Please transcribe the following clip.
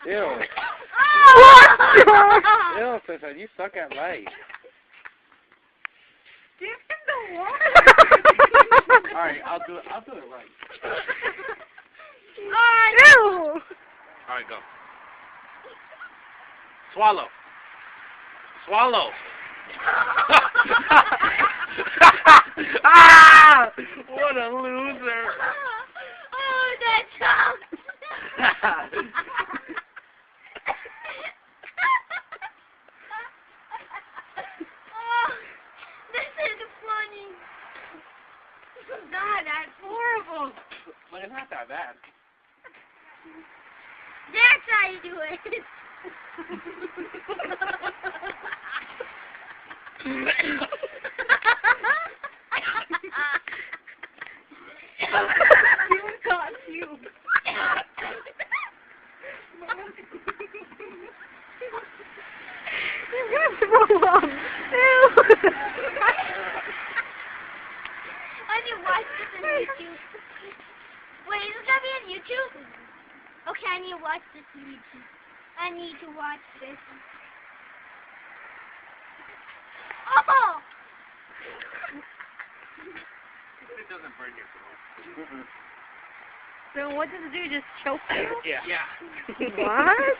Ew. Ew, Tessa, you suck at life. Give him the water. Alright, I'll do it right. Ew. Alright, go. Swallow. Swallow. Ah! What a loser. Oh, that choked. Oh, this is funny. God, that's horrible. But it's not that bad. That's how you do it. You got you. You're gonna throw up. Ew. I need to watch this on YouTube. Wait, is this gonna be on YouTube? Okay, I need to watch this on YouTube. I need to watch this. Oh! It doesn't burn your throat. So what does it do? Just choke you? Yeah. What?